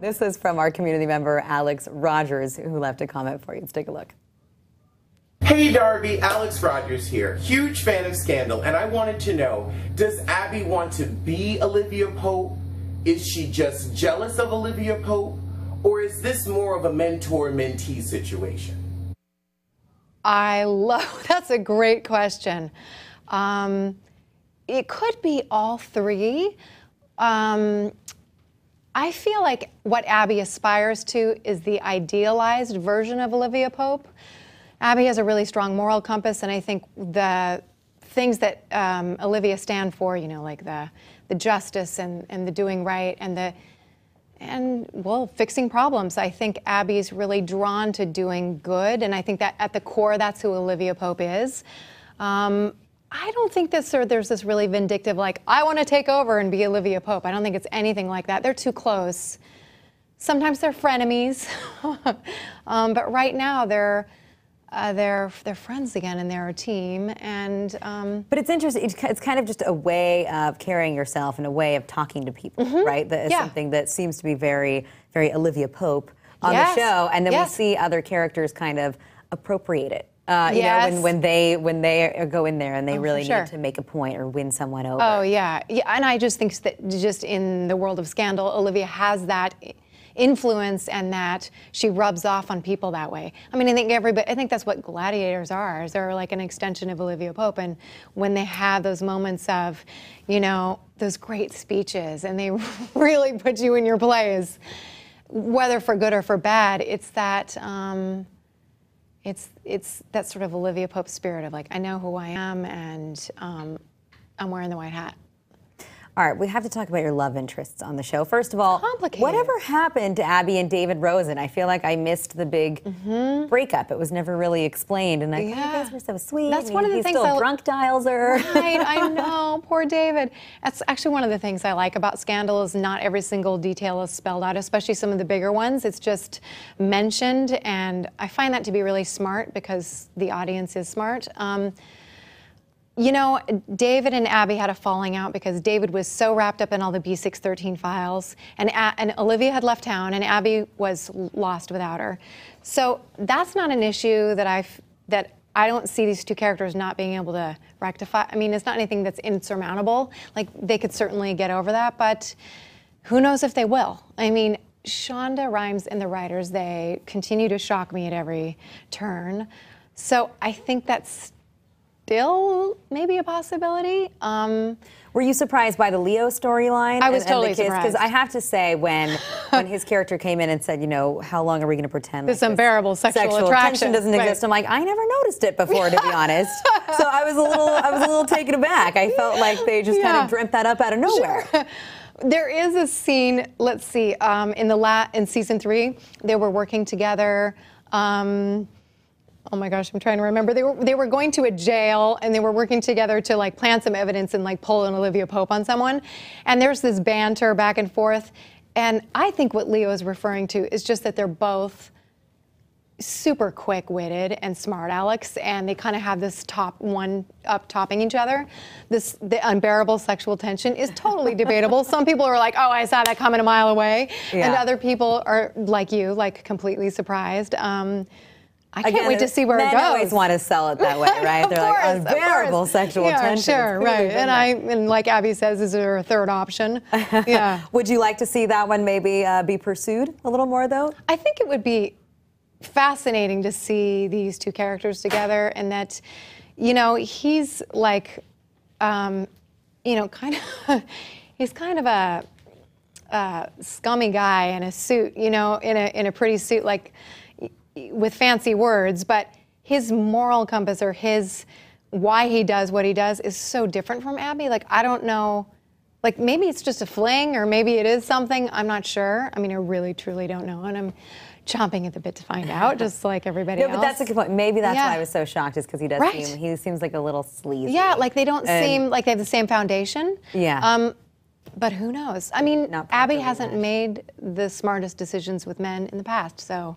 This is from our community member, Alex Rogers, who left a comment for you. Let's take a look. Hey Darby, Alex Rogers here. Huge fan of Scandal, and I wanted to know, does Abby want to be Olivia Pope? Is she just jealous of Olivia Pope? Or is this more of a mentor-mentee situation? That's a great question. It could be all three. I feel like what Abby aspires to is the idealized version of Olivia Pope. Abby has a really strong moral compass, and I think the things that Olivia stand for, you know, like the justice and the doing right and fixing problems. I think Abby's really drawn to doing good, and I think that at the core, that's who Olivia Pope is. I don't think there's this really vindictive, like, I want to take over and be Olivia Pope. I don't think it's anything like that. They're too close. Sometimes they're frenemies, but right now they're friends again and they're a team. And but it's interesting. It's kind of just a way of carrying yourself and a way of talking to people, right? That is something that seems to be very, very Olivia Pope on the show, and then we see other characters kind of appropriate it. You know, when they go in there and they really need to make a point or win someone over. Oh yeah, and I just think that just in the world of Scandal, Olivia has that influence and that she rubs off on people that way. I mean, I think that's what gladiators are. Is they're like an extension of Olivia Pope, and when they have those moments of, you know, those great speeches and they really put you in your place, whether for good or for bad, it's that. It's that sort of Olivia Pope spirit of like, I know who I am, and I'm wearing the white hat. All right, we have to talk about your love interests on the show. First of all, whatever happened to Abby and David Rosen? I feel like I missed the big breakup. It was never really explained, and you guys were so sweet. That's one of the things. He still drunk dials her. Right, I know, poor David. That's actually one of the things I like about Scandal is not every single detail is spelled out, especially some of the bigger ones. It's just mentioned, and I find that to be really smart because the audience is smart. You know, David and Abby had a falling out because David was so wrapped up in all the B613 files, and Olivia had left town, and Abby was lost without her. So that's not an issue that I don't see these two characters not being able to rectify. I mean, it's not anything that's insurmountable. Like, they could certainly get over that, but who knows if they will. I mean, Shonda Rhimes and the writers, they continue to shock me at every turn. So I think that's still maybe a possibility. Were you surprised by the Leo storyline? I was totally surprised. Because I have to say, when his character came in and said, you know, how long are we going to pretend this unbearable sexual attraction doesn't exist? I'm like, I never noticed it before, to be honest. So I was a little taken aback. I felt like they just kind of dreamt that up out of nowhere. Sure. There is a scene. Let's see. In season 3, they were working together. Oh my gosh, I'm trying to remember. They were going to a jail, and they were working together to like plant some evidence and like pull an Olivia Pope on someone. And there's this banter back and forth. And I think what Leo is referring to is just that they're both super quick-witted and smart Alex, and they kind of have this topping each other. The unbearable sexual tension is totally debatable. Some people are like, oh, I saw that coming a mile away. And other people are like you, like completely surprised. I can't wait to see where it goes. Men always want to sell it that way, right? They're like, unbearable sexual tension. Sure, right. And like Abby says, is there a third option? Yeah. Would you like to see that one maybe be pursued a little more, though? I think it would be fascinating to see these two characters together, and that, you know, he's like, you know, he's kind of a scummy guy in a suit, you know, in a pretty suit, like, with fancy words, but his moral compass or why he does what he does is so different from Abby. Like, I don't know, like maybe it's just a fling or maybe it is something, I'm not sure. I mean, I really, truly don't know, and I'm chomping at the bit to find out, just like everybody else. But that's a good point. Maybe that's why I was so shocked, is because he seems like a little sleazy. Yeah, like they don't seem like they have the same foundation. Yeah. But who knows? I mean, Abby hasn't made the smartest decisions with men in the past, so.